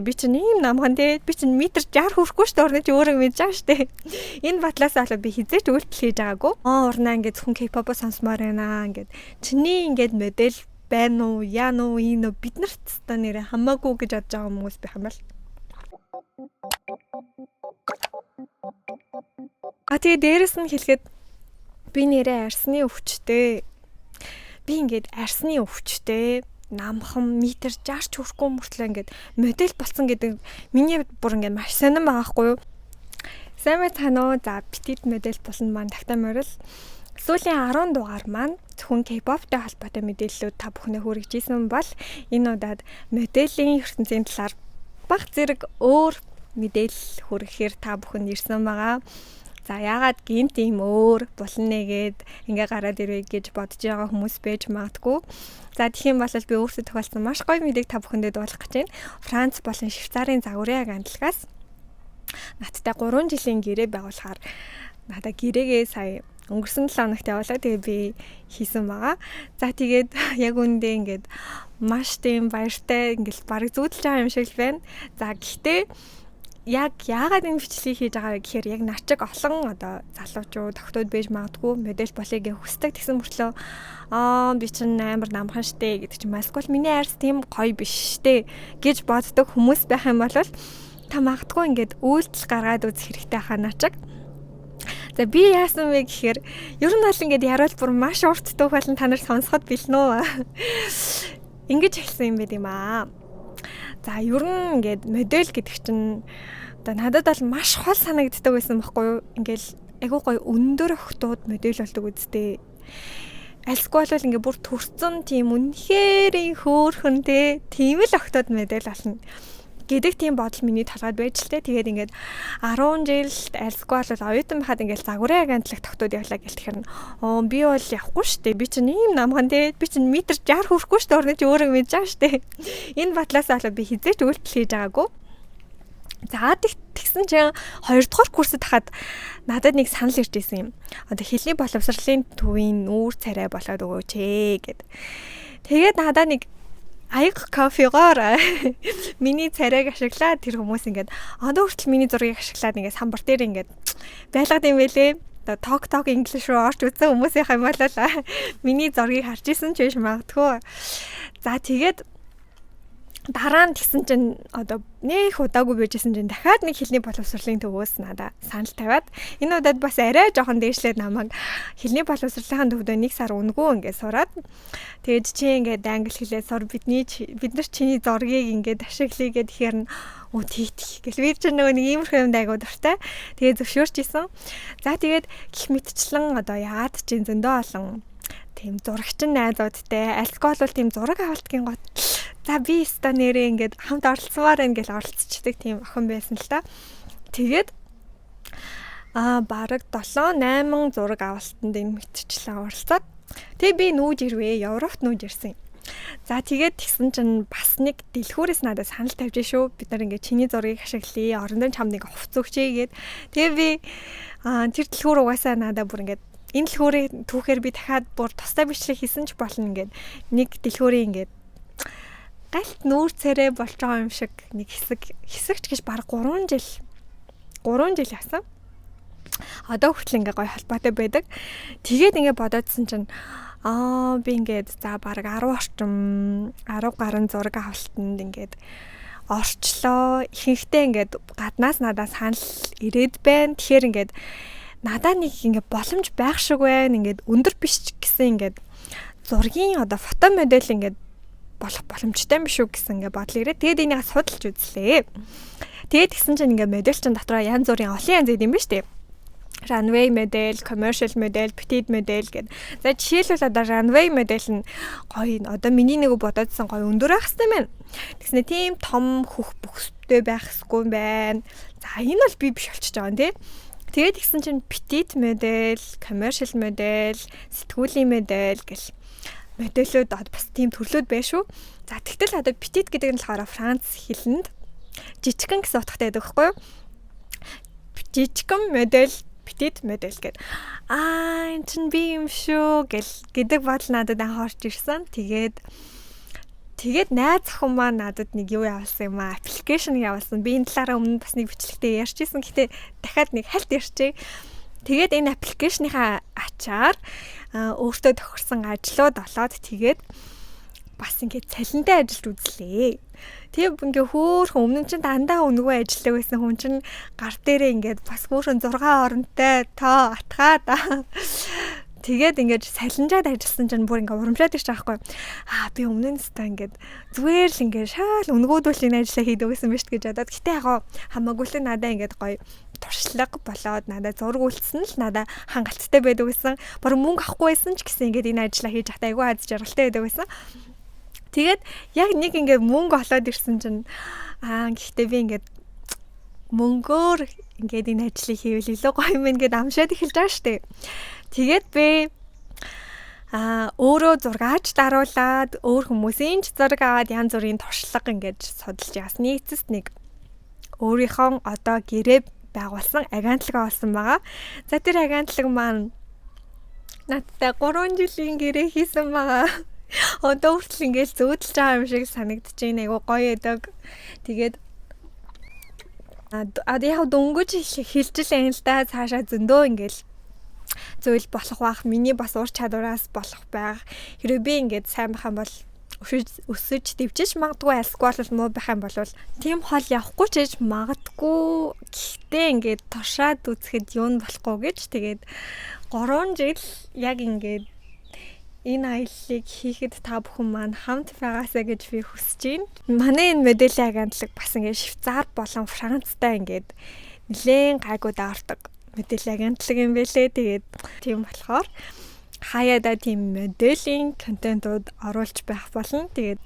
Би чинь ийм намхан те би чинь метр 60 хүрэхгүй шүү дээ орны чи өөрөө мэдж байгаа шүү дээ. Энэ батлаас болоод би хизээч үйлдэл хийж байгаагүй. Урнаа ингээд зөвхөн K-pop сонсомоор байна ингээд чиний ингээд модель байна уу яа нуу ийм бид нарт та нэрэ хамаагүй гэж бодож байгаа хүмүүс байх юм байна. Тэгээ дээрэс нь хэлэхэд би нэрээ арсны өвчтэй. Би ингээд арсны өвчтэй. Намхан метр 60 ч хүрэхгүй мөртлөө ингээд модель болсон гэдэг миний бүр ингээд маш сонирн байгаа хгүй юу. Сайн байна уу? За petit модель болсон маань тавтаморил. Сүүлийн 10 дугаар маань зөвхөн K-pop-тай холбоотой мэдээллүүд та бүхнээ хүргэжсэн бол энэ удаад моделийн ертөнцийн талаар бага зэрэг өөр мэдээлэл хүргэхээр та бүхэнд ирсэн байгаа. За яагаад гинт ийм өөр булан нэгээд ингээ гараад ирвэ гэж бодож байгаа хүмүүс байж магадгүй. За тэгэх юм бол би өөрсдөө тохиолдсон маш гоё мэдээг та бүхэндээ дуулгах гэж байна. Франц болон Швейцарын загварын агентлагаас надтай 3 жилийн гэрээ байгуулахаар надаа гэрээгээ сая өнгөрсөн 7 хоногт явуулаа. Тэгээ би хийсэн байгаа. За тэгээд яг үүндээ ингээд маш тийм баяртай ингээд бараг зүүдэлж байгаа юм шиг л байна. За гэхдээ яг яагаад энэ бичлэгийг хийж байгаа вэ гэхээр яг начиг олон одоо залуучууд тогтоод байж магадгүй модель болъё гэж хүсдэг гэсэн мөртлөө би чинь амар намхан штэ гэдэг чинь маскул миний арьс тийм гоё биш штэ гэж боддог хүмүүс байх юм бол та магадгүй ингээд үйлдэл гаргаад үзэх хэрэгтэй хаа начиг. За би яасан вэ гэхээр ер нь бол ингээд яруул бүр маш урт дуух болон та нар сонсоход бэлнэ. Ингэж хэлсэн юм байт юм аа. За ер нь ингээд модель гэдэг чинь одоо надад бол маш хол санагддаг байсан байхгүй юу? Ингээл айгуу гоё өндөр охтууд модель болдог үстэй. Альсгүй бол ингээ бүр төрцөн тийм үнэхээр хөөхөн тийм л охтууд модель болно гэдэг тийм бодол миний толгойд байж л тэгээд ингээд 10 жилд альсгүй бол оюутан байхад ингээд загварын агентлаг тогтоод явлаа гэл тэгэхээр би бол явахгүй штэ би чинь ийм намхан би чинь метр 60 хүрэхгүй штэ орны чи өөрөө мэдж байгаа штэ энэ батлаас болоод би хизээч үйлдэл хийж байгаагүй. За тэгсэн чинь 2 дугаар курсд хахад надад нэг санал ирж ирсэн юм. Одоо хэлний боловсролын төвийн нүүр царай болоод өгөөч гэд. Тэгээд надад нэг аяг кофегоор миний царайг ашиглаад тэр хүмүүс ингээд одоо хүртэл миний зургийг ашиглаад ингээд самбар дээр ингээд байлгаад юм байлээ. Ток инглиш руу орч үзсэн хүмүүсийн юм бол миний зургийг харж исэн ч биш магадгүй. За тэгээд дараа нь тэгсэн чинь одоо нэх удаагүй байжсэн чинь дахиад нэг хэлний боловсролын төвөөс надаа санал тавиад энэ удаад бас арай жоохон дээшлээд намайг хэлний боловсролын төвдөө 1 сар үнэгүй ингээд сураад тэгээд чи ингээд англи хэлээ сур бид нар чиний зургийг ингээд ашиглая гэхээр нь тийх гэл би ч нөгөө нэг иймэрхүү юмд айгуу дуртай тэгээд зөвшөөрч исэн. За тэгээд гих мэтчлэн одоо яад чинь зөндөө олон тийм зурагчин найзуудтай альсгүй бол тийм зураг авалтгийн гот за би өстө нэрээ ингээд хамт оролцсомоор ингээл оролцчихдаг тийм охин байсан л та. Тэгээд бараг 7-8 зураг авалтанд энэ мэтчлэн оролцоод тэгээ би нүүж ирвэ Европт нүүж ирсэн. За тэгээд тэгсэн чинь бас нэг дэлгүүрээс надад санал тавьж шүү. Бид нар ингээд чиний зургийг ашиглая. Орондоо чамд нэг хувц өгчээ гээд. Тэгээ би тэр дэлгүүр угаасаа надад бүр ингээд энэ дэлгүүрийн түүхээр би дахиад бүр тустай бичлэг хийсэн ч болно ингээд нэг дэлгүүрийн ингээд галт нүүр царай болж байгаа юм шиг нэг хэсэгч гэж баг 3 жил яасан. Одоо хүртэл ингээ гоё холбоотой байдаг. Тэгээд ингээ бодоодсэн чинь би ингээд за баг 10 гаруй зураг авалтанд ингээд орчлоо. Ихэнхдээ ингээд гаднаас надад санал ирээд байна. Тэгэхээр ингээд надад нэг ингээд боломж байх шиг байна. Ингээд өндөр биш гэсэн ингээд зургийн одоо фото модель ингээд болох боломжтой юм шүү гэсэн ингээд бодол ирээ. Тэгээд энийг судалж үзлээ. Тэгээд гисэн чинь ингээд модель чинь дотроо янз бүрийн олон янз юм ба штэ. Runway модель, commercial модель, petit модель гэдэг. За жишээлбэл одоо runway модель нь гоё одоо миний нэг бодоодсэн гоё өндөр байх хэрэгтэй байна. Тэгснэ тийм том хөх бүхстэй байх хэсгүй байна. За энэ бол би биш болчихж байгаа юм тий. Тэгээд гисэн чинь petit модель, commercial модель, сэтгүүлийн модель гэл модельүүд бас тийм төрлүүд байна шүү. За тэгтэл одоо petit гэдэг нь болохоор Франц хэлэнд жижигхэн гэсэн утгатай байдаг байхгүй юу? Жижигхэн модель petit модель гэдэг. Энэ чинь би юм шүү гэдэг бодол надад анх орж ирсэн. Тэгээд Тэгээд найз охин маань надад нэг юу явуулсан юм аа. Аппликейшн явуулсан. Би энэ талаараа өмнө бас нэг бичлэгтээ ярьжсэн. Гэтэ дахиад нэг хальт ярьчих. Тэгээд энэ аппликейшныхаа ачаар өөртөө тохирсон ажлууд олоод тэгээд бас ингээд цалинтай ажилд үзлээ. Тэгээ ингээ хөөхөн өмнө чинь дандаа өнгөө ажилладаг байсан хүн чинь гар дээрээ ингээд бас хөөхөн 6 оронтой тоо атгаад тэгээд ингээд салинжаад ажилласан чинь бүр ингээ урамшаад ирчих байхгүй. Би өмнө нь ста ингээд зүгээр л ингээ шаал өнгөөдүүлэн ажиллаа хийдэг байсан биз гэж бодоод. Гэтэ яг хамаагүй л надаа ингээд гоё туршлага болоод надаа зураг үлдсэн л надаа хангалттай байдаг байсан. Бор мөнгө авахгүй байсан ч гэсэн ингээд энэ ажиллаа хийж хата айгүй аз жаргалтай байдаг байсан. Тэгээд яг нэг ингээд мөнгө олоод ирсэн чинь гэхдээ би ингээд мөнгөөр ингээд энэ ажлыг хийвэл илүү гоё юм ингээд амшаад эхэлж байгаа штэ. Тэгээд би өөрөө зургаач даруулаад өөр хүмүүсийн ч зураг аваад янз бүрийн туршлага ингээд судалж ясны эцэст нэг өөрийнхөө одоо гэрээ байгуулсан агентлаг олсон байгаа. За тэр агентлаг маань надтай 3 жилийн гэрээ хийсэн байгаа. Одоо хүртэл ингээд зөөдөлж байгаа юм шиг санагдаж байна. Айгу гоё эдэг. Тэгээд яг дөнгөж хилжлээ л да цаашаа зөндөө ингээд зүйл болох байх. Миний бас ур чадвараас болох байх. Хэрэв би ингээд сайн байх юм бол өсөж дэвжиж магадгүй эсвэл муу байх юм бол тийм хол явахгүй ч гэж магадгүй. Гэхдээ ингээд тушаад үзэхэд юу нь болохгүй гэж тэгээд 3 жил яг ингээд энэ аяллыг хийхэд та бүхэн маань хамт байгаасаа гэж би хүсэж байна. Манай энэ мэдээллийн агентлаг бас ингээд Швейцар болон Францтай ингээд нэлээд гайгууд ордог мэдээллийн агентлаг юм байлээ. Тэгээд тийм болохоор хаяада тийм мэдээллийн контентууд оруулж байх болно. Тэгээд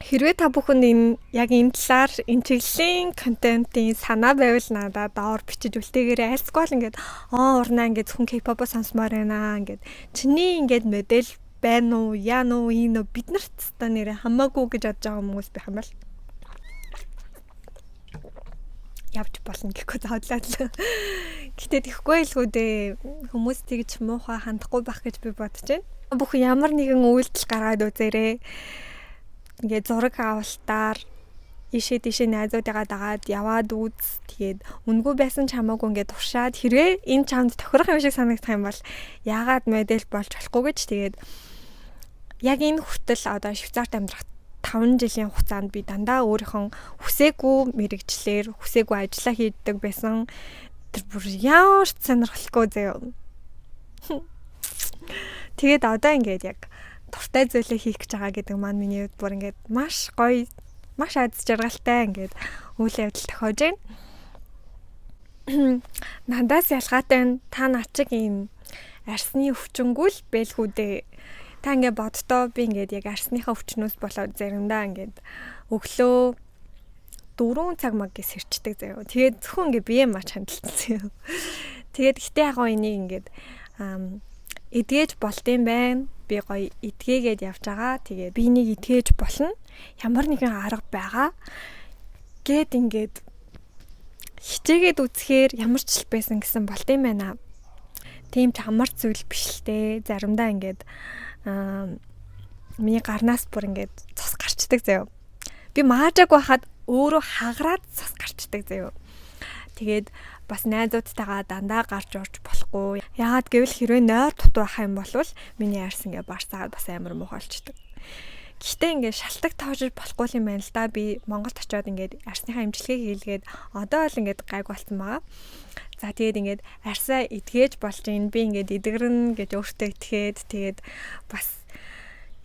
хэрвээ та бүхэнд энэ яг энэ талаар энэ чиглэлийн контентын санаа байвал надад доор бичиж үлдээгээрэй. Альсгүй ингээд урнаа ингээд зөвхөн K-pop сонсомоор байна. Ингээд чиний ингээд модель байна уу, яа уу, энэ бид нарт та нэрээ хамаагүй гэж бодож байгаа хүмүүс байх юм бол явж болно гэхгүй заадлаа. Гэтэ тэхгүй илгүү дээ. Хүмүүс тэгж муухай хандахгүй байх гэж би бодож байна. Бүх ямар нэгэн үйлдэл гаргаад үзээрэй. Ингээд зураг авалтаар ишээ тийшээ найзуудыгаа дагаад яваад үз. Тэгээд үнгүй байсан ч хамаагүй ингээд туршаад хэрвээ энэ чамд тохирох юм шиг санагдах юм бол яагаад модель болж болохгүй гэж тэгээд яг энэ хүртэл одоо Швейцарт амьдрах 5 жилийн хугацаанд би дандаа өөрийнхөө хүсээгүй мэрэгчлэр хүсээгүй ажиллаа хийдэг байсан. Тэр бүр ямар ч сонирхолтой заяа. Тэгээд одоо ингээд яг дуртай зүйлээ хийх гэж байгаа гэдэг маань миний хувьд бүр ингээд маш гоё, маш аз жаргалтай ингээд үйл явдал тохиож байна. Нандаас ялгаатай та начиг ийм арсны өвчнгөл бэлгүү дээ. Та ингээд боддоо би ингээд яг арсныхаа өвчнөөс болоод заримдаа ингээд өглөө 4 цаг маг гэж сэрчдэг заяа. Тэгээд зөвхөн ингээд бие маш хандлагцсан. Тэгээд гэтээ яг энийг ингээд эдгэж болдсон байна. Би гоё эдгээгээд явж байгаа. Тэгээд би энийг эдгэж болно. Ямар нэгэн арга байгаа. Гэт ингээд хичээгээд үзэхээр ямар ч л байсан гэсэн болдсон байна. Тийм ч амар зүйл биш л дээ. Заримдаа ингээд миний гарнаас бүр ингээд цус гарчдаг заяа. Би маажааг байхад өөрөө хагараад цус гарчдаг заяа. Тэгээд бас найзуудтайгаа дандаа гарч орж болохгүй. Яагаад гэвэл хэрвээ нойр дутуу байх юм бол миний арс ингээд барсаад бас амар муухайлчдаг. Гэхдээ ингээд шалтак тоожж болохгүй юм байна л да. Би Монголд очиод ингээд арсныхаа эмчилгээг хийлгээд одоо л ингээд гайг болсон байгаа. За тэгээд ингээд арсаа эдгэж болж ийн би ингээд эдгэрнэ гэж өөртөө итгээд тэгээд бас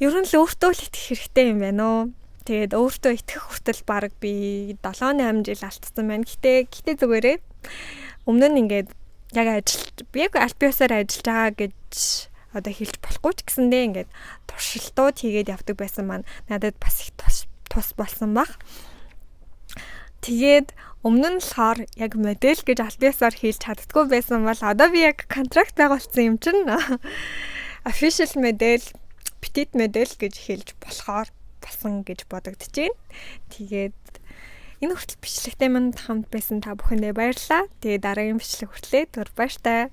ер нь л өөртөө л итгэх хэрэгтэй юм байна уу. Тэгээд өөртөө итгэх хүртэл баг би 7-8 жил алдсан байна. Гэтэ зүгээрээ өмнө нь ингээд яг ажилт би яг аль биесээр ажиллаж байгаа гэж одоо хэлж болохгүй ч гэсэндээ ингээд туршилтууд хийгээд явдаг байсан маань надад бас их тус болсон баг. Тэгээд өмнө нь болохоор яг модель гэж аль биесээр хэлж чаддгүй байсан бол одоо би яг контракт байгуулсан юм чинь official модель, petit модель гэж хэлж болохоор болсон гэж бодогдож байна. Тэгээд энэ хүртэл бичлэгтэй манд хамт байсан та бүхэндээ баярлалаа. Тэгээд дараагийн бичлэг хүртлээр түр баяртай.